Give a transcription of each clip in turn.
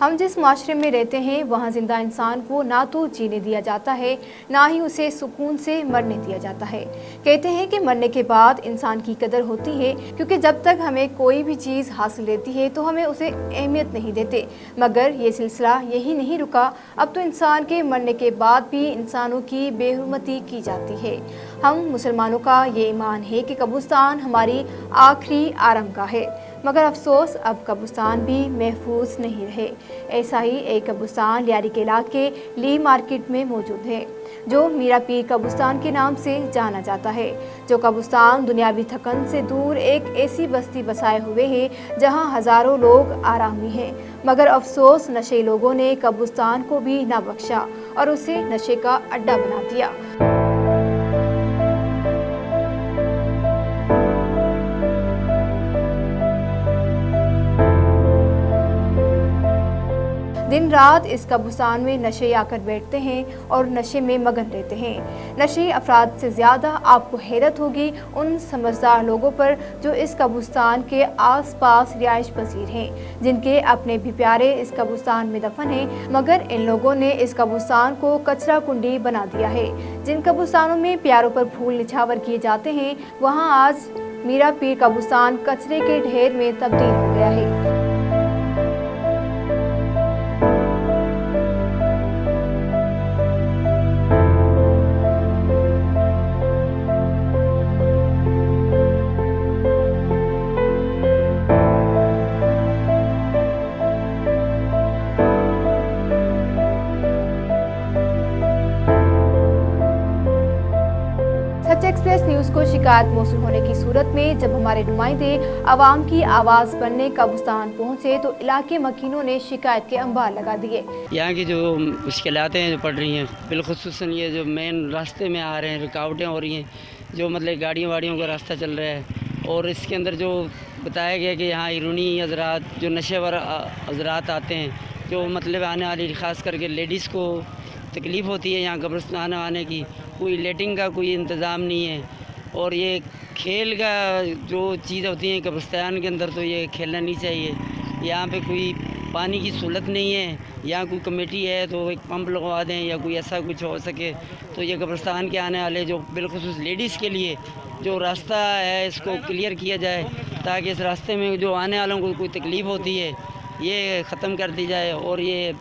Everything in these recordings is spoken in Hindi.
हम जिस माशरे में रहते हैं वहाँ जिंदा इंसान को ना तो जीने दिया जाता है, ना ही उसे सुकून से मरने दिया जाता है। कहते हैं कि मरने के बाद इंसान की कदर होती है, क्योंकि जब तक हमें कोई भी चीज़ हासिल रहती है तो हमें उसे अहमियत नहीं देते। मगर ये सिलसिला यही नहीं रुका, अब तो इंसान के मरने के बाद भी इंसानों की बेहुरमती की जाती है। हम मुसलमानों का ये ईमान है कि कब्रिस्तान हमारी आखिरी आरामगाह है, मगर अफसोस अब कब्रिस्तान भी महफूज नहीं रहे। ऐसा ही एक कब्रिस्तान लियारी के इलाके ली मार्केट में मौजूद है, जो मीरा पीर कब्रिस्तान के नाम से जाना जाता है। जो कब्रिस्तान दुनियावी थकन से दूर एक ऐसी बस्ती बसाए हुए है जहां हजारों लोग आरामी हैं, मगर अफसोस नशे लोगों ने कब्रिस्तान को भी ना बख्शा और उसे नशे का अड्डा बना दिया। दिन रात इस कब्रिस्तान में नशे आकर बैठते हैं और नशे में मगन रहते हैं। नशे अफराद से ज़्यादा आपको हैरत होगी उन समझदार लोगों पर जो इस कब्रिस्तान के आसपास रिहाइश पजीर हैं, जिनके अपने भी प्यारे इस कब्रिस्तान में दफन हैं, मगर इन लोगों ने इस कब्रिस्तान को कचरा कुंडी बना दिया है। जिन कब्रिस्तानों में प्यारों पर फूल निछावर किए जाते हैं, वहाँ आज मीरा पीर कब्रिस्तान कचरे के ढेर में तब्दील हो गया है। सच एक्सप्रेस न्यूज़ को शिकायत मौसूल होने की सूरत में जब हमारे नुमाइंदे आवाम की आवाज़ बनने कब्रिस्तान पहुंचे तो इलाके मकीनों ने शिकायत के अंबार लगा दिए। यहाँ की जो मुश्किलातें हैं जो पड़ रही हैं, बिलखुसूसन ये जो मेन रास्ते में आ रहे हैं रुकावटें हो रही हैं, जो मतलब गाड़ियों वाड़ियों का रास्ता चल रहा है, और इसके अंदर जो बताया गया कि यहाँ इरूनी हजरात जो नशेवर हजरात आते हैं, जो मतलब आने वाली ख़ास करके लेडीज़ को तकलीफ़ होती है यहाँ कब्रिस्तान आने की, कोई लेटिंग का कोई इंतज़ाम नहीं है। और ये खेल का जो चीज़ होती है कब्रिस्तान के अंदर, तो ये खेलना नहीं चाहिए। यहाँ पे कोई पानी की सहूलत नहीं है, यहाँ कोई कमेटी है तो एक पंप लगवा दें या कोई ऐसा कुछ हो सके तो ये कब्रिस्तान के आने वाले जो बिलखुसूस लेडीज़ के लिए जो रास्ता है इसको क्लियर किया जाए, ताकि इस रास्ते में जो आने वालों को कोई तकलीफ़ होती है ये ख़त्म कर दी जाए और ये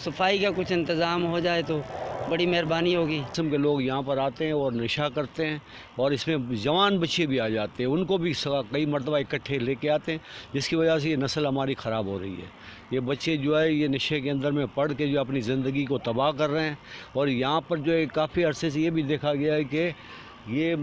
सफाई का कुछ इंतज़ाम हो जाए तो बड़ी मेहरबानी होगी। किस्म के लोग यहाँ पर आते हैं और नशा करते हैं, और इसमें जवान बच्चे भी आ जाते हैं, उनको भी कई मरतबा इकट्ठे लेके आते हैं, जिसकी वजह से ये नस्ल हमारी ख़राब हो रही है। ये बच्चे जो है ये नशे के अंदर में पढ़ के जो अपनी ज़िंदगी को तबाह कर रहे हैं। और यहाँ पर जो है काफ़ी अरसे से ये भी देखा गया है कि ये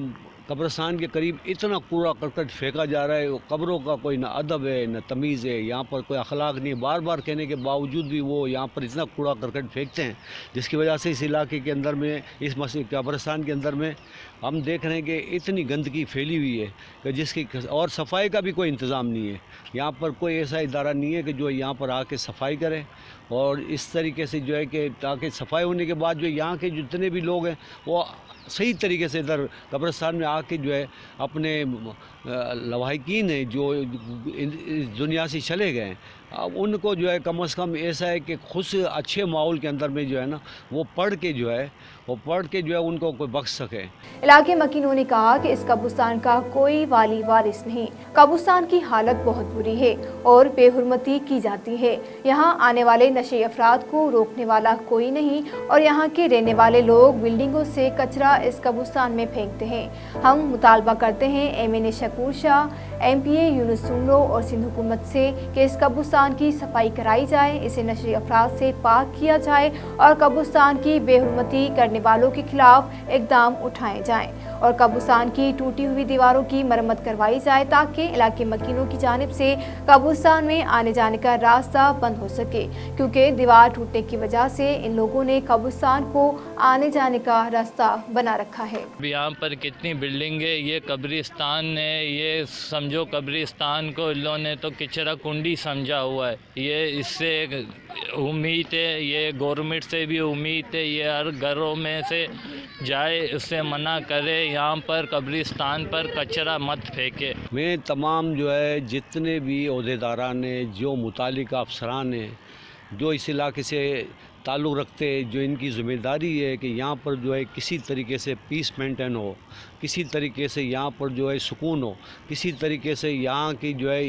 कब्रिस्तान के करीब इतना कूड़ा करकट फेंका जा रहा है, वो कब्रों का कोई ना अदब है न तमीज़ है, यहाँ पर कोई अखलाक नहीं है। बार बार कहने के बावजूद भी वो यहाँ पर इतना कूड़ा करकट फेंकते हैं, जिसकी वजह से इस इलाके के अंदर में इस मस्जिद कब्रिस्तान के अंदर में हम देख रहे हैं कि इतनी गंदगी फैली हुई है कि जिसकी और सफाई का भी कोई इंतज़ाम नहीं है। यहाँ पर कोई ऐसा इदारा नहीं है कि जो यहाँ पर आके सफाई करे, और इस तरीके से जो है कि ताकि सफाई होने के बाद जो यहाँ के जितने भी लोग हैं वो सही तरीके से इधर कब्रिस्तान में आके जो है अपने लवाहिकीन हैं जो इस दुनिया से चले गए हैं, अब उनको जो है कम से कम ऐसा है कि खुद से अच्छे माहौल के अंदर में जो है ना वो पढ़ के जो है उनको कोई बख्श सके। इलाके मकीनों ने कहा कि इस कब्रिस्तान का कोई वाली वारिस नहीं। कब्रिस्तान की हालत बहुत बुरी है और बेहुरमती की जाती है। यहाँ आने वाले नशे अफराद को रोकने वाला कोई नहीं, और यहाँ के रहने वाले लोग बिल्डिंगों से कचरा इस कब्रिस्तान में फेंकते हैं। हम मुतालबा करते हैं MNA शकूर शाह, MPA यूनुस सुमरो और सिंध हुकूमत से कि इस कब्रिस्तान की सफाई कराई जाए, इसे नशे अफराद से पाक किया जाए और कब्रिस्तान की बेहुरमती करने वालों के खिलाफ इकदाम उठाए जाएं और कब्रिस्तान की टूटी हुई दीवारों की मरम्मत करवाई जाए, ताकि इलाके मकीनों की जानिब से कब्रिस्तान में आने जाने का रास्ता बंद हो सके, क्योंकि दीवार टूटने की वजह से इन लोगों ने कब्रिस्तान को आने जाने का रास्ता बना रखा है। यहाँ पर कितनी बिल्डिंग है, ये कब्रिस्तान है, ये समझो कब्रिस्तान को इन लोगों ने तो किचरा कुंडी समझा हुआ है। ये इससे उम्मीद है, ये गवर्नमेंट से भी उम्मीद है, ये हर घरों में से जाए, उससे मना करे, यहाँ पर कब्रिस्तान पर कचरा मत फेंके। मैं तमाम जो है जितने भी ओहदेदारान ने जो मुतालिका अफसरान हैं जो इस इलाके से ताल्लुक़ रखते हैं, जो इनकी ज़िम्मेदारी है कि यहाँ पर जो है किसी तरीके से पीस मेंटेन हो, किसी तरीके से यहाँ पर जो है सुकून हो, किसी तरीके से यहाँ की जो है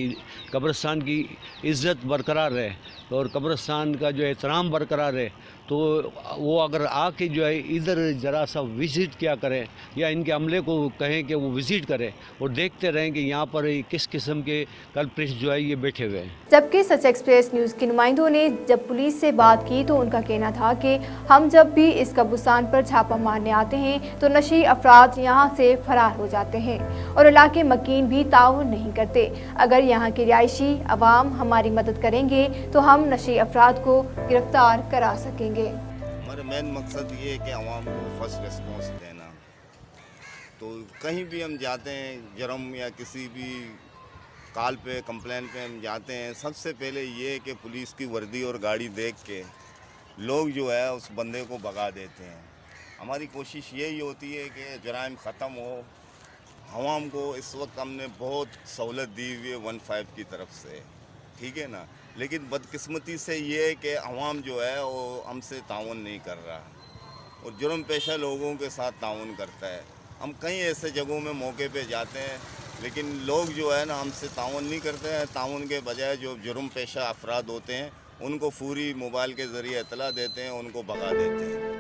कब्रिस्तान की इज़्ज़त बरकरार रहे और कब्रिस्तान का जो एहतराम बरकरार रहे, तो वो अगर आके जो है इधर ज़रा सा विज़िट क्या करें या इनके अमले को कहें कि वो विज़िट करें और देखते रहें कि यहाँ पर किस किस्म के कल्प्रिट्स जो है ये बैठे हुए हैं। जबकि सच एक्सप्रेस न्यूज़ के नुमाइंदों ने जब पुलिस से बात की तो उनका कहना था कि हम जब भी इस कब्रिस्तान पर छापा मारने आते हैं तो नशी अफराद यहाँ से फरार हो जाते हैं और इलाके मकीन भी ताउन नहीं करते। अगर यहाँ के रिहायशी अवाम हमारी मदद करेंगे तो हम नशी अफराद को गिरफ्तार करा सकेंगे। हमारा मेन मकसद ये है कि आवाम को फर्स्ट रिस्पॉन्स देना। तो कहीं भी हम जाते हैं, जुर्म या किसी भी कॉल पे कंप्लेन पे हम जाते हैं, सबसे पहले ये है कि पुलिस की वर्दी और गाड़ी देख के लोग जो है उस बंदे को भगा देते हैं। हमारी कोशिश यही होती है कि जराइम ख़त्म हो। आवाम को इस वक्त हमने बहुत सहूलत दी हुई है 15 की तरफ से, ठीक है ना, लेकिन बदकिस्मती से ये है कि आवाम जो है वो हमसे ताउन नहीं कर रहा और जुर्म पेशा लोगों के साथ ताउन करता है। हम कई ऐसे जगहों में मौके पे जाते हैं लेकिन लोग जो है ना हमसे ताउन नहीं करते हैं। ताउन के बजाय जो जुर्म पेशा अफराद होते हैं उनको पूरी मोबाइल के ज़रिए इतला देते हैं, उनको भगा देते हैं।